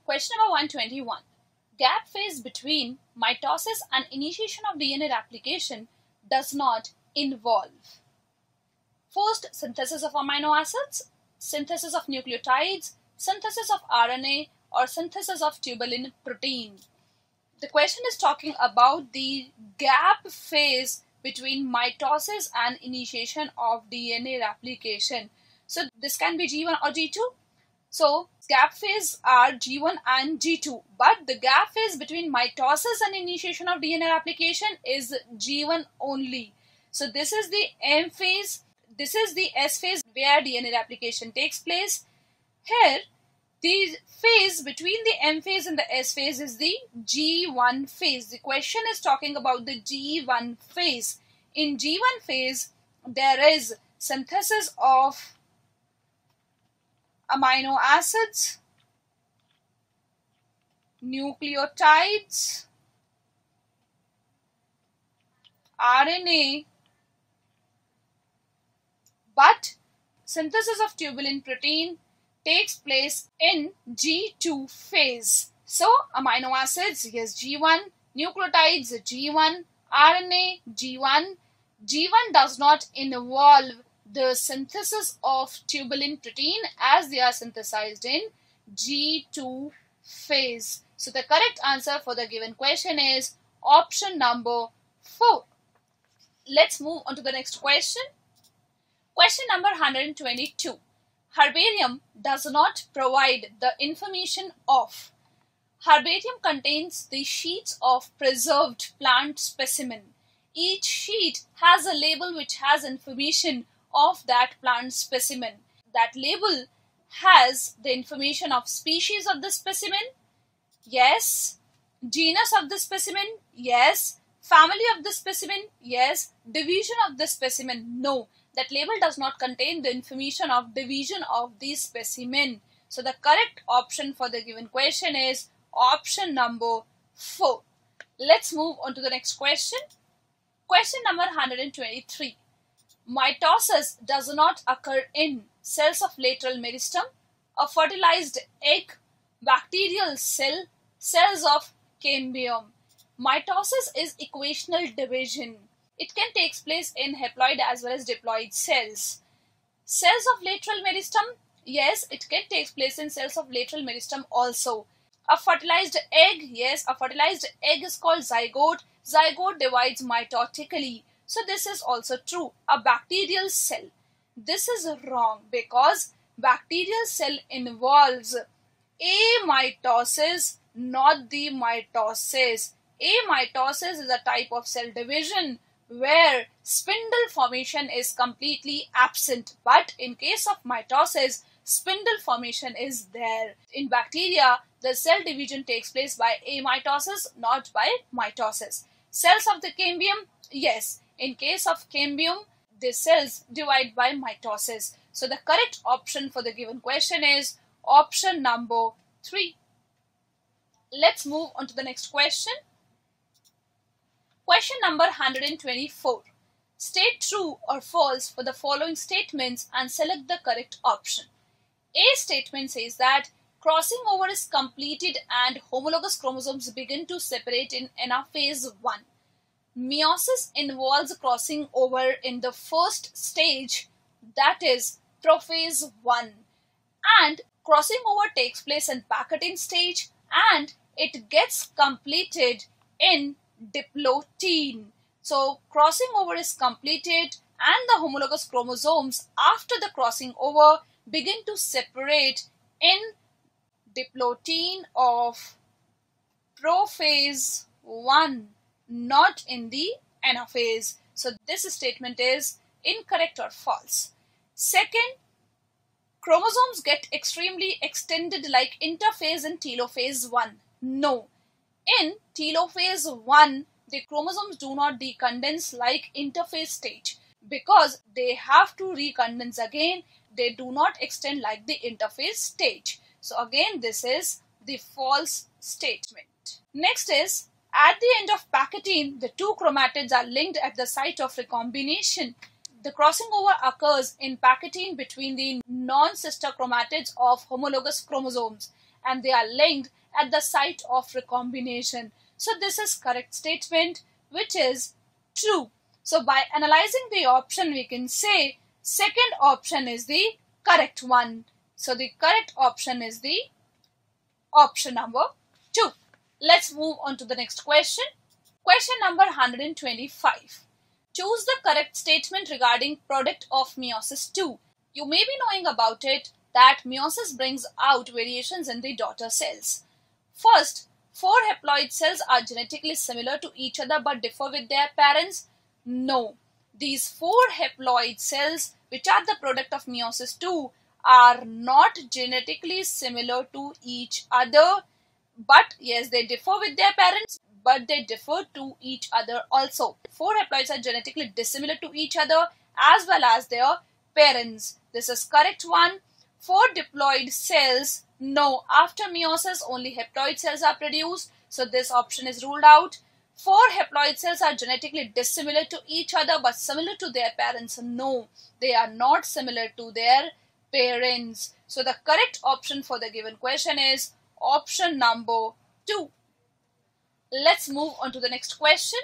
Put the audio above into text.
Question number 121. Gap phase between mitosis and initiation of DNA replication does not involve first synthesis of amino acids, synthesis of nucleotides, synthesis of RNA, or synthesis of tubulin protein. The question is talking about the gap phase between mitosis and initiation of DNA replication. So this can be G1 or G2. So gap phase are G1 and G2, but the gap phase between mitosis and initiation of DNA replication is G1 only. So this is the M phase, this is the S phase where DNA replication takes place. Here, the phase between the M phase and the S phase is the G1 phase. The question is talking about the G1 phase. In G1 phase, there is synthesis of amino acids, nucleotides, RNA, but synthesis of tubulin protein takes place in G2 phase. So amino acids, yes, G1, nucleotides, G1, RNA, G1. G1 does not involve the synthesis of tubulin protein as they are synthesized in G2 phase. So the correct answer for the given question is option number 4. Let's move on to the next question. Question number 122. Herbarium does not provide the information of. Herbarium contains the sheets of preserved plant specimen. Each sheet has a label which has information of that plant specimen. That label has the information of species of the specimen, yes, genus of the specimen, yes, family of the specimen, yes, division of the specimen, no. That label does not contain the information of division of the specimen. So the correct option for the given question is option number 4. Let's move on to the next question. Question number 123. Mitosis does not occur in cells of lateral meristem, a fertilized egg, bacterial cell, cells of cambium. Mitosis is equational division. It can take place in haploid as well as diploid cells. Cells of lateral meristem, yes, it can take place in cells of lateral meristem also. A fertilized egg, yes, a fertilized egg is called zygote. Zygote divides mitotically. So this is also true. A bacterial cell. This is wrong because bacterial cell involves amitosis, not the mitosis. Amitosis is a type of cell division where spindle formation is completely absent. But in case of mitosis, spindle formation is there. In bacteria, the cell division takes place by amitosis, not by mitosis. Cells of the cambium, yes. In case of cambium, the cells divide by mitosis. So the correct option for the given question is option number 3. Let's move on to the next question. Question number 124. State true or false for the following statements and select the correct option. A statement says that crossing over is completed and homologous chromosomes begin to separate in anaphase 1. Meiosis involves crossing over in the first stage, that is prophase 1, and crossing over takes place in Packetin stage and it gets completed in diplotin. So crossing over is completed and the homologous chromosomes after the crossing over begin to separate in diplotin of prophase 1, not in the anaphase. So this statement is incorrect or false. Second, chromosomes get extremely extended like interphase in telophase 1. No. In telophase 1, the chromosomes do not decondense like interphase stage because they have to recondense again. They do not extend like the interphase stage. So again, this is the false statement. Next is, at the end of Packetin, the two chromatids are linked at the site of recombination. The crossing over occurs in Packetin between the non-sister chromatids of homologous chromosomes. and they are linked at the site of recombination. So this is correct statement, which is true. So by analyzing the option, we can say second option is the correct one. So the correct option is the option number 2. Let's move on to the next question. Question number 125. Choose the correct statement regarding product of meiosis II. You may be knowing about it that meiosis brings out variations in the daughter cells. First, 4 haploid cells are genetically similar to each other but differ with their parents. No, these 4 haploid cells, which are the product of meiosis II, are not genetically similar to each other, but yes, they differ with their parents, but they differ to each other also. 4 haploids are genetically dissimilar to each other as well as their parents. This is correct one. 4 diploid cells, no, after meiosis only haploid cells are produced, so this option is ruled out. 4 haploid cells are genetically dissimilar to each other but similar to their parents. No, they are not similar to their parents. So the correct option for the given question is option number 2. Let's move on to the next question.